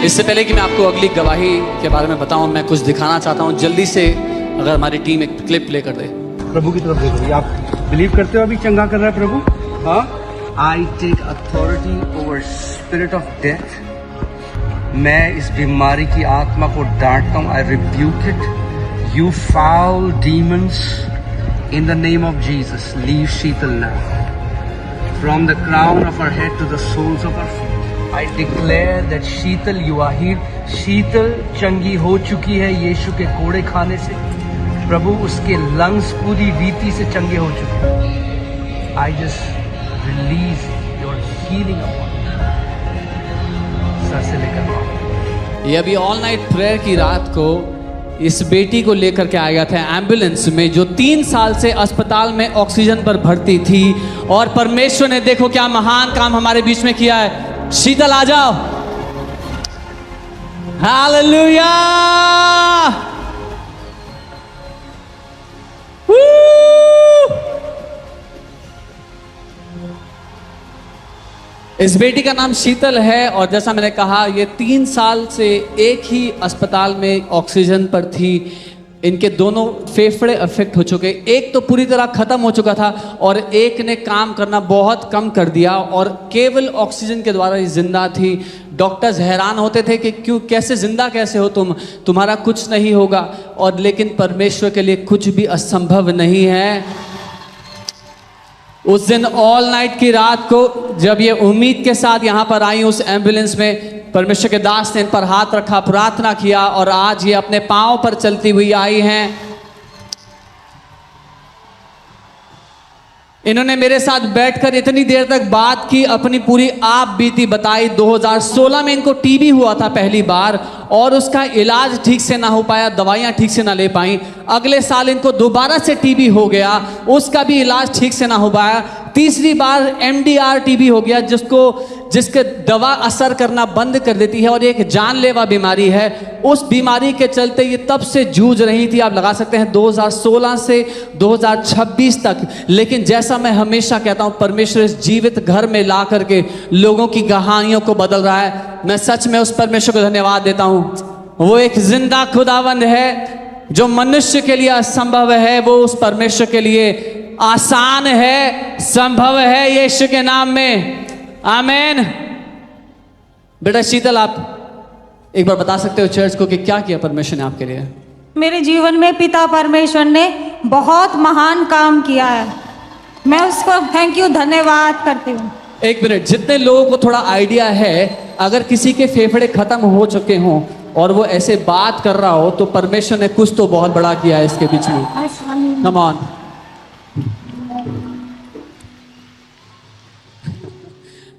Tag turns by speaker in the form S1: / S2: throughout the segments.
S1: इससे पहले कि मैं आपको अगली गवाही के बारे में बताऊं, मैं कुछ दिखाना चाहता हूं जल्दी से। अगर हमारी टीम एक क्लिप प्ले कर दे।
S2: प्रभु की तरफ देखो, आप बिलीव करते हो अभी चंगा कर रहा है प्रभु? हाँ, I take authority over spirit of death. मैं इस बीमारी की आत्मा को डांटता हूँ। I rebuke it, you foul demons, in the name of Jesus leave Sheetal now from the crown of our head to the soles of our feet. I declare that Sheetal you are healed। Sheetal चंगी हो चुकी है यीशु के कोड़े खाने से। प्रभु उसके lungs पूरी रीति से चंगे हो चुके हैं। I just release your healing upon you। Sir से लेकर पाँव।
S1: ये अभी ऑल नाइट प्रेयर की रात को इस बेटी को लेकर के आया था एम्बुलेंस में, जो 3 साल से अस्पताल में ऑक्सीजन पर भर्ती थी। और परमेश्वर ने देखो क्या महान काम हमारे बीच में किया है। शीतल आ जाओ। हालेलुया। इस बेटी का नाम शीतल है और जैसा मैंने कहा ये 3 साल से एक ही अस्पताल में ऑक्सीजन पर थी। इनके दोनों फेफड़े अफेक्ट हो चुके, एक तो पूरी तरह खत्म हो चुका था और एक ने काम करना बहुत कम कर दिया और केवल ऑक्सीजन के द्वारा ही जिंदा थी। डॉक्टर्स हैरान होते थे कि क्यों, कैसे जिंदा कैसे हो तुम, तुम्हारा कुछ नहीं होगा। और लेकिन परमेश्वर के लिए कुछ भी असंभव नहीं है। उस दिन ऑल नाइट की रात को जब ये उम्मीद के साथ यहाँ पर आई उस एम्बुलेंस में, परमेश्वर के दास ने इन पर हाथ रखा, प्रार्थना किया और आज ये अपने पांव पर चलती हुई आई हैं। इन्होंने मेरे साथ बैठकर इतनी देर तक बात की, अपनी पूरी आप बीती बताई। 2016 में इनको टीबी हुआ था पहली बार और उसका इलाज ठीक से ना हो पाया, दवाइयाँ ठीक से ना ले पाई। अगले साल इनको दोबारा से टीबी हो गया, उसका भी इलाज ठीक से ना हो पाया। तीसरी बार MDR टीबी हो गया, जिसके दवा असर करना बंद कर देती है और एक जानलेवा बीमारी है। उस बीमारी के चलते ये तब से जूझ रही थी, आप लगा सकते हैं 2016 से 2026 तक। लेकिन जैसा मैं हमेशा कहता हूँ, परमेश्वर इस जीवित घर में ला करके लोगों की कहानियों को बदल रहा है। मैं सच में उस परमेश्वर को धन्यवाद देता हूँ। वो एक जिंदा खुदावंद है, जो मनुष्य के लिए असंभव है वो उस परमेश्वर के लिए आसान है, संभव है यीशु के नाम में। आमेन। बेटा शीतल, आप एक बार बता सकते हो चर्च को कि क्या किया परमेश्वर ने आपके लिए?
S3: मेरे जीवन में पिता परमेश्वर ने बहुत महान काम किया है। मैं उसको थैंक यू, धन्यवाद करती हूँ।
S1: एक मिनट, जितने लोगों को थोड़ा आइडिया है, अगर किसी के फेफड़े खत्म हो चुके हों और वो ऐसे बात कर रहा हो तो परमेश्वर ने कुछ तो बहुत बड़ा किया है इसके बीच में। Come on.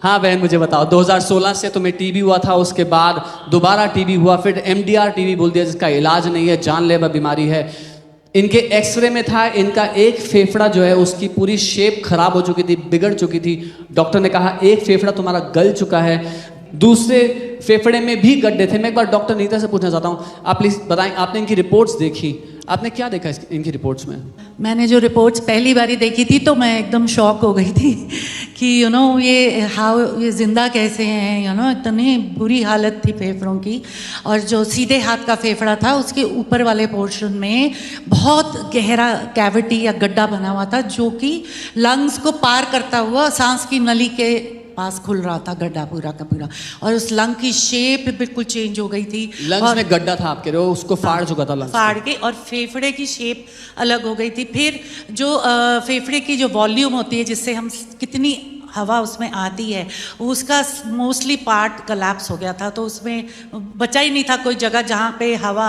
S1: हाँ बहन, मुझे बताओ, 2016 से तुम्हें टीबी हुआ था, उसके बाद दोबारा टीबी हुआ, फिर MDR टीबी बोल दिया जिसका इलाज नहीं है, जानलेवा बीमारी है। इनके एक्सरे में था इनका एक फेफड़ा जो है उसकी पूरी शेप खराब हो चुकी थी, बिगड़ चुकी थी। डॉक्टर ने कहा एक फेफड़ा तुम्हारा गल चुका है, दूसरे फेफड़े में भी गड्ढे थे। मैं एक बार डॉक्टर नीता से पूछना चाहता हूँ, आप प्लीज बताएं, आपने इनकी रिपोर्ट्स देखी, आपने क्या देखा इनकी रिपोर्ट्स में?
S4: मैंने जो रिपोर्ट्स पहली बारी देखी थी तो मैं एकदम शॉक हो गई थी कि ये जिंदा कैसे हैं, इतनी बुरी हालत थी फेफड़ों की। और जो सीधे हाथ का फेफड़ा था उसके ऊपर वाले पोर्शन में बहुत गहरा कैविटी या गड्ढा बना हुआ था, जो कि लंग्स को पार करता हुआ सांस की नली के पास खुल रहा था, गड्ढा पूरा का पूरा। और उस लंग की शेप बिल्कुल चेंज हो गई थी।
S1: लंग्स में गड्ढा था आपके, उसको फाड़ चुका था लंग्स,
S4: फाड़ के, और फेफड़े की शेप अलग हो गई थी। फिर जो फेफड़े की जो वॉल्यूम होती है, जिससे हम कितनी हवा उसमें आती है, उसका मोस्टली पार्ट कलैप्स हो गया था। तो उसमें बचा ही नहीं था कोई जगह जहाँ पे हवा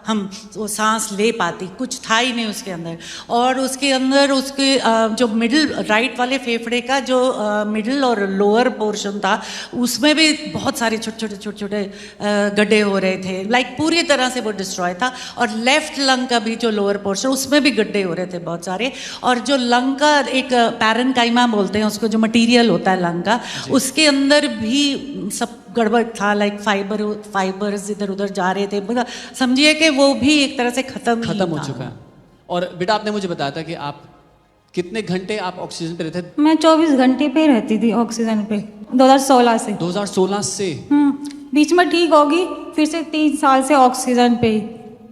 S4: हम वो सांस ले पाती, कुछ था ही नहीं उसके अंदर। और उसके अंदर उसके जो मिडिल राइट वाले फेफड़े का जो मिडिल और लोअर पोर्शन था, उसमें भी बहुत सारे छोटे छोटे गड्ढे हो रहे थे, लाइक पूरी तरह से वो डिस्ट्रॉय था। और लेफ्ट लंग का भी जो लोअर पोर्शन, उसमें भी गड्ढे हो रहे थे बहुत सारे। और जो लंग का एक पैरेन्काइमा बोलते हैं उसको, जो मटीरियल होता है लंग का, उसके अंदर भी सब गड़बड़ था, लाइक फाइबर्स इधर उधर जा रहे थे। मतलब समझिए कि वो भी एक तरह से खत्म
S1: हो चुका है। और बेटा आपने मुझे बताया था कि आप कितने घंटे आप ऑक्सीजन पे रहते थे?
S3: मैं 24 घंटे पे रहती थी ऑक्सीजन पे 2016 से।
S1: 2016 से
S3: बीच में ठीक होगी, फिर से 3 साल से ऑक्सीजन पे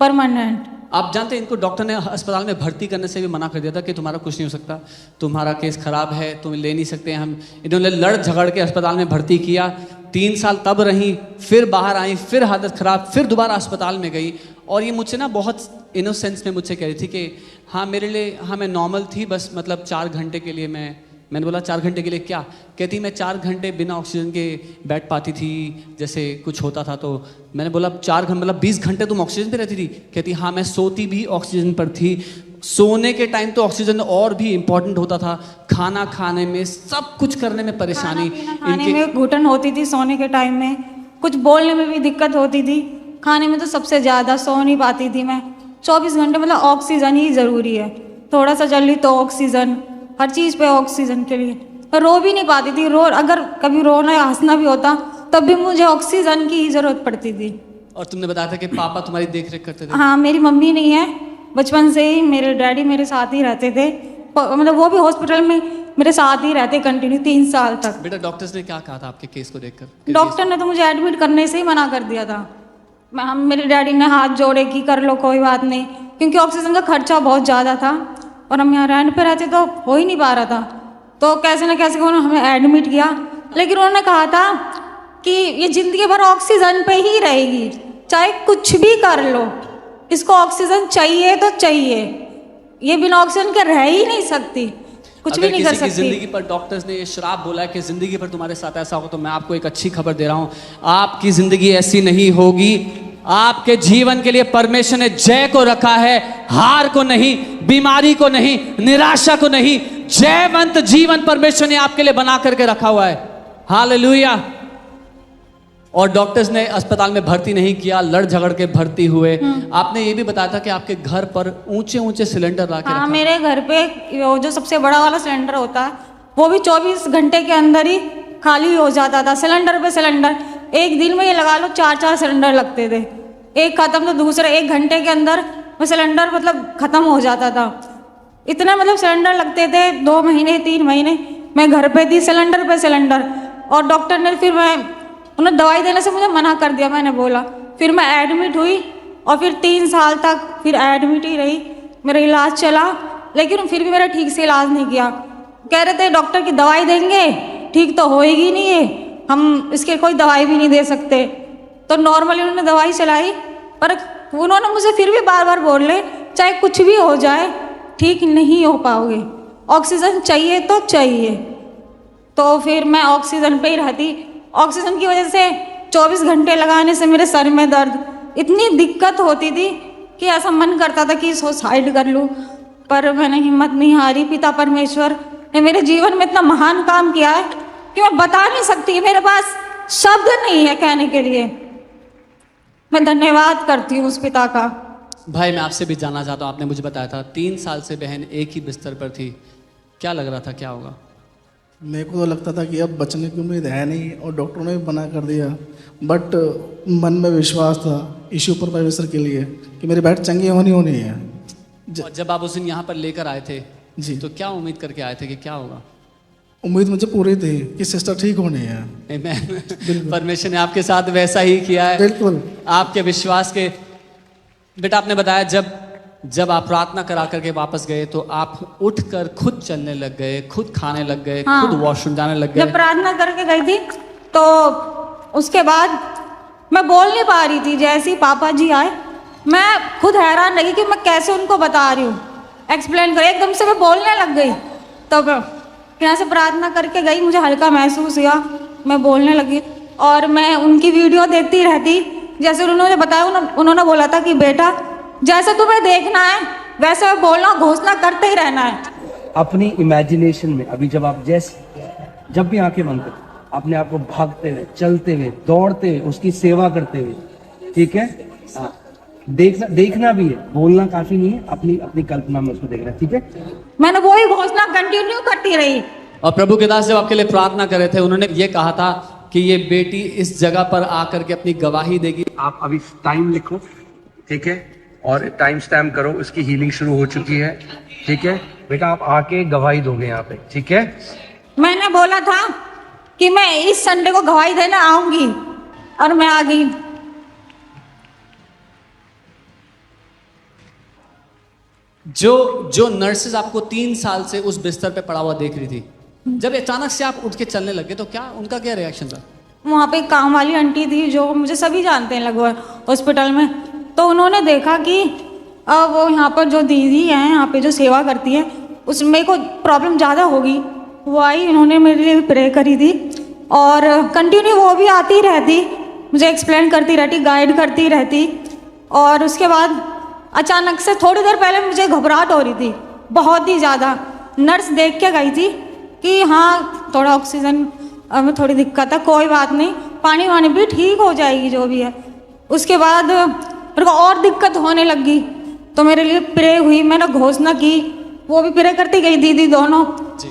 S3: परमानेंट।
S1: आप जानते हैं इनको डॉक्टर ने अस्पताल में भर्ती करने से भी मना कर दिया था कि तुम्हारा कुछ नहीं हो सकता, तुम्हारा केस खराब है, तुम ले नहीं सकते हम। इन्होंने लड़ झगड़ के अस्पताल में भर्ती किया, 3 साल तब रही, फिर बाहर आई, फिर हालत ख़राब, फिर दोबारा अस्पताल में गई। और ये मुझसे ना बहुत इनोसेंस में मुझसे कह रही थी कि हाँ मेरे लिए, हाँ मैं नॉर्मल थी, बस मतलब 4 घंटे के लिए मैंने बोला 4 घंटे के लिए क्या? कहती मैं 4 घंटे बिना ऑक्सीजन के बैठ पाती थी, जैसे कुछ होता था तो। मैंने बोला 4 घंटे मतलब 20 घंटे तुम ऑक्सीजन पे रहती थी? कहती हाँ मैं सोती भी ऑक्सीजन पर थी, सोने के टाइम तो ऑक्सीजन और भी इम्पोर्टेंट होता था, खाना खाने में, सब कुछ करने में परेशानी।
S3: खाने में घुटन होती थी, सोने के टाइम में कुछ बोलने में भी दिक्कत होती थी, खाने में तो सबसे ज़्यादा, सो नहीं पाती थी मैं। 24 घंटे मतलब ऑक्सीजन ही ज़रूरी है, थोड़ा सा चल ली तो ऑक्सीजन, हर चीज़ पे ऑक्सीजन के लिए। रो भी नहीं पाती थी, अगर कभी रोना या हंसना भी होता तब भी मुझे ऑक्सीजन की ही ज़रूरत पड़ती थी।
S1: और तुमने बताया था कि पापा तुम्हारी देख रेख करते थे?
S3: हाँ, मेरी मम्मी नहीं है, बचपन से ही मेरे डैडी मेरे साथ ही रहते थे, मतलब वो भी हॉस्पिटल में मेरे साथ ही रहते कंटिन्यू 3 साल तक।
S1: बेटा डॉक्टर्स ने क्या कहा था आपके केस को देखकर?
S3: डॉक्टर ने तो मुझे एडमिट करने से ही मना कर दिया था। मेरे डैडी ने हाथ जोड़े कि कर लो कोई बात नहीं, क्योंकि ऑक्सीजन का खर्चा बहुत ज़्यादा था और हम यहाँ रेंट पे रहते तो हो ही नहीं पा रहा था। तो कैसे न कैसे उन्होंने हमें एडमिट किया, लेकिन उन्होंने कहा था कि ये ज़िंदगी भर ऑक्सीजन पे ही रहेगी, चाहे कुछ भी कर लो, इसको ऑक्सीजन चाहिए तो चाहिए, ये बिना ऑक्सीजन के रह ही नहीं सकती, कुछ भी नहीं कर सकती।
S1: जिंदगी पर डॉक्टर्स ने ये श्राप बोला है कि जिंदगी पर तुम्हारे साथ ऐसा हो, तो मैं आपको एक अच्छी खबर दे रहा हूं, आपकी जिंदगी ऐसी नहीं होगी। आपके जीवन के लिए परमेश्वर ने जय को रखा है, हार को नहीं, बीमारी को नहीं, निराशा को नहीं, जयवंत जीवन परमेश्वर ने आपके लिए बना करके रखा हुआ है। हालेलुया। और डॉक्टर्स ने अस्पताल में भर्ती नहीं किया, लड़ झगड़ के भर्ती हुए। आपने ये भी बताया था कि आपके घर पर ऊंचे ऊंचे सिलेंडर ला के
S3: हाँ,
S1: रखा।
S3: मेरे घर पे वो जो सबसे बड़ा वाला सिलेंडर होता है वो भी 24 घंटे के अंदर ही खाली हो जाता था, सिलेंडर पे सिलेंडर। एक दिन में ये लगा लो 4-4 सिलेंडर लगते थे, एक खत्म तो दूसरा, 1 घंटे के अंदर वो सिलेंडर मतलब खत्म हो जाता था। इतने मतलब सिलेंडर लगते थे, 2 महीने 3 महीने मैं घर पे थी, सिलेंडर पे सिलेंडर। और डॉक्टर ने फिर उन्हें दवाई देने से मुझे मना कर दिया, मैंने बोला। फिर मैं एडमिट हुई और फिर 3 साल तक फिर एडमिट ही रही, मेरा इलाज चला, लेकिन फिर भी मेरा ठीक से इलाज नहीं किया। कह रहे थे डॉक्टर की दवाई देंगे ठीक तो होएगी नहीं है, हम इसके कोई दवाई भी नहीं दे सकते। तो नॉर्मली उन्होंने दवाई चलाई, पर उन्होंने मुझे फिर भी बार बार बोले चाहे कुछ भी हो जाए ठीक नहीं हो पाओगे, ऑक्सीजन चाहिए तो चाहिए। तो फिर मैं ऑक्सीजन पे ही रहती। ऑक्सीजन की वजह से 24 घंटे लगाने से मेरे सर में दर्द, इतनी दिक्कत होती थी कि ऐसा मन करता था कि सुसाइड कर लूँ, पर मैंने हिम्मत नहीं हारी। पिता परमेश्वर ने मेरे जीवन में इतना महान काम किया है कि मैं बता नहीं सकती, मेरे पास शब्द नहीं है कहने के लिए। मैं धन्यवाद करती हूँ उस पिता का।
S1: भाई मैं आपसे भी जानना चाहता हूँ, आपने मुझे बताया था 3 साल से बहन एक ही बिस्तर पर थी, क्या लग रहा था क्या होगा?
S5: मेरे को तो लगता था कि अब बचने की उम्मीद है नहीं, और डॉक्टरों ने भी मना कर दिया, बट मन में विश्वास था ईश्वर पर परमेश्वर के लिए कि मेरी बैठ चंगी होनी है।
S1: और जब आप उस दिन यहाँ पर लेकर आए थे
S5: जी,
S1: तो क्या उम्मीद करके आए थे कि क्या होगा?
S5: उम्मीद मुझे पूरी थी कि सिस्टर ठीक होनी है।
S1: आमीन। परमेश्वर ने आपके साथ वैसा ही किया है,
S5: बिल्कुल
S1: आपके विश्वास के। बेटा आपने बताया जब आप प्रार्थना करा करके वापस गए तो आप उठकर खुद चलने लग गए, खुद खाने लग गए,
S3: हाँ।
S1: खुद वॉशरूम जाने लग
S3: जब
S1: गए।
S3: प्रार्थना करके गई थी तो उसके बाद मैं बोल नहीं पा रही थी। जैसे ही पापा जी आए मैं खुद हैरान रही कि मैं कैसे उनको बता रही हूँ, एक्सप्लेन कर, एकदम से मैं बोलने लग गई। तब यहाँ से प्रार्थना करके गई, मुझे हल्का महसूस हुआ, मैं बोलने लगी। और मैं उनकी वीडियो देखती रहती, जैसे उन्होंने बताया, उन्होंने बोला था कि बेटा जैसे तुम्हें देखना है वैसे बोलना, घोषणा करते ही रहना है।
S2: अपनी इमेजिनेशन में अभी जब भी आंखें बंद करें, अपने आप को भागते हुए, चलते हुए, दौड़ते हुए, उसकी सेवा करते हुए, ठीक है? हाँ, देखना भी है, बोलना काफी नहीं है, अपनी कल्पना में उसको देखना, ठीक है?
S3: मैंने वही घोषणा कंटिन्यू करती रही।
S1: और प्रभु के दास जब आपके लिए प्रार्थना कर रहे थे, उन्होंने ये कहा था कि ये बेटी इस जगह पर आकर के अपनी गवाही देगी।
S2: आप अभी टाइम लिखो, ठीक है? और टाइम स्टैम्प करो, उसकी हीलिंग शुरू हो चुकी है, ठीक है? बेटा आप आके गवाही दोगे यहाँ पे, ठीक है?
S3: मैंने बोला था कि मैं इस संडे को गवाही देने आऊंगी, और मैं आ गई।
S1: जो नर्सेज आपको 3 साल से उस बिस्तर पे पड़ा हुआ देख रही थी, जब अचानक से आप उठ के चलने लगे तो क्या उनका क्या रिएक्शन था?
S3: वहाँ पे एक काम वाली आंटी थी जो मुझे सभी जानते हैं लगभग हॉस्पिटल में, तो उन्होंने देखा कि वो यहाँ पर जो दीदी हैं यहाँ पे जो सेवा करती है उसमें को प्रॉब्लम ज़्यादा होगी, वो आई, उन्होंने मेरे लिए प्रे करी थी और कंटिन्यू वो भी आती रहती, मुझे एक्सप्लेन करती रहती, गाइड करती रहती। और उसके बाद अचानक से थोड़ी देर पहले मुझे घबराहट हो रही थी बहुत ही ज़्यादा। नर्स देख के गई थी कि हाँ थोड़ा ऑक्सीजन में थोड़ी दिक्कत है, कोई बात नहीं, पानी वानी भी ठीक हो जाएगी जो भी है। उसके बाद मेरे को और दिक्कत होने लगी तो मेरे लिए प्रे हुई, मैंने घोषणा की, वो भी प्रे करती गई दीदी दोनों।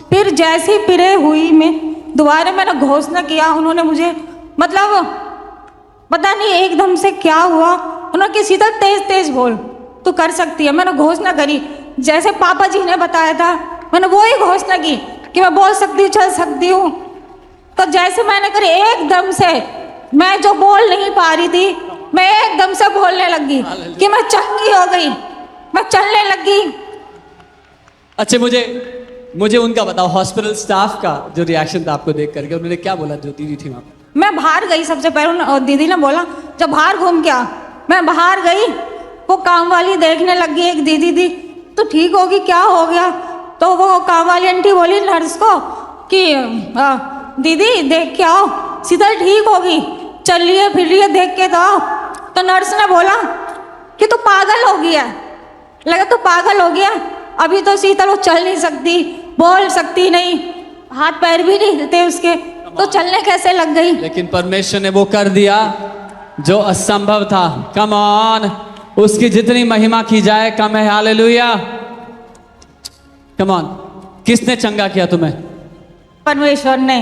S3: फिर जैसी प्रे हुई मैं दोबारा मैंने घोषणा किया, उन्होंने मुझे मतलब पता नहीं एकदम से क्या हुआ, उन्होंने किसी तरह तेज तेज बोल तू कर सकती है। मैंने घोषणा करी जैसे पापा जी ने बताया था, मैंने वो ही घोषणा की कि मैं बोल सकती हूँ, चल सकती हूँ। तो जैसे मैंने करी एकदम से मैं जो बोल नहीं पा रही थी मैं एकदम से बोलने लगी कि मैं चंगी हो गई, मैं चलने लगी।
S1: अच्छा मुझे उनका बताओ, हॉस्पिटल स्टाफ का जो रिएक्शन था आपको देख करके, उन्होंने क्या बोला जो दीदी थी वहाँ पे?
S3: मैं बाहर गई, सबसे पहले दीदी ने बोला जब बाहर घूम के आ, मैं बाहर गई, वो काम वाली देखने लगी, एक दीदी थी, तो ठीक होगी क्या हो गया? तो वो काम वाली आंटी बोली नर्स को कि दीदी देख के आओ, शीतल ठीक होगी, चलिए फिरिए देख के तो आओ। तो नर्स ने बोला कि तू पागल हो गया, लगा तू पागल हो गया, अभी तो शीतल वो चल नहीं सकती, बोल सकती नहीं, हाथ पैर भी नहीं हिलते उसके, तो चलने कैसे लग गई?
S1: लेकिन परमेश्वर ने वो कर दिया जो असंभव था। कम ऑन, उसकी जितनी महिमा की जाए कम है। Hallelujah, come on. किसने चंगा किया तुम्हें?
S3: परमेश्वर ने।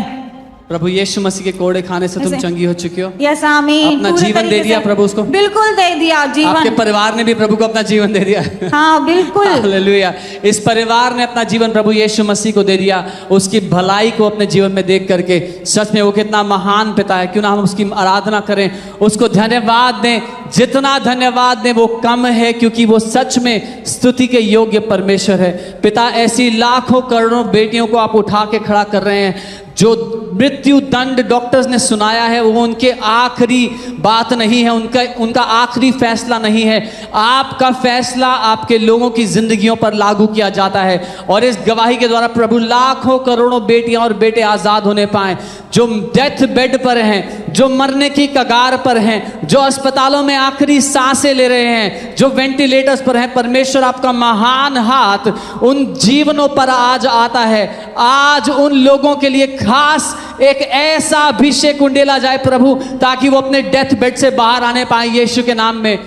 S1: प्रभु यीशु मसीह के कोड़े खाने से तुम चंगी हो चुकी हो।
S3: यस आमीन।
S1: अपना
S3: पूरे
S1: जीवन दे
S3: तरीके
S1: दिया
S3: से।
S1: प्रभु उसको?
S3: बिल्कुल दे दिया जीवन।
S1: आपके परिवार ने भी प्रभु को अपना जीवन दे दिया?
S3: हाँ बिल्कुल।
S1: हालेलुया। इस परिवार ने अपना जीवन प्रभु यीशु मसीह को दे दिया, उसकी भलाई को अपने जीवन में देख करके। सच में वो कितना महान पिता है, क्यों ना हम उसकी आराधना करें, उसको धन्यवाद दें। जितना धन्यवाद दें वो कम है, क्योंकि वो सच में स्तुति के योग्य परमेश्वर है। पिता, ऐसी लाखों करोड़ों बेटियों को आप उठा के खड़ा कर रहे हैं। जो मृत्यु दंड डॉक्टर्स ने सुनाया है वो उनके आखिरी बात नहीं है, उनका आखिरी फैसला नहीं है। आपका फैसला आपके लोगों की जिंदगियों पर लागू किया जाता है, और इस गवाही के द्वारा प्रभु लाखों करोड़ों बेटियां और बेटे आजाद होने पाए, जो डेथ बेड पर हैं, जो मरने की कगार पर हैं, जो अस्पतालों में आखिरी सांसें ले रहे हैं, जो वेंटिलेटर्स पर हैं। परमेश्वर आपका महान हाथ उन जीवनों पर आज आता है। आज उन लोगों के लिए खास एक ऐसा अभिषेक उंडेला जाए प्रभु, ताकि वो अपने डेथ बेड से बाहर आने पाए यीशु के नाम में।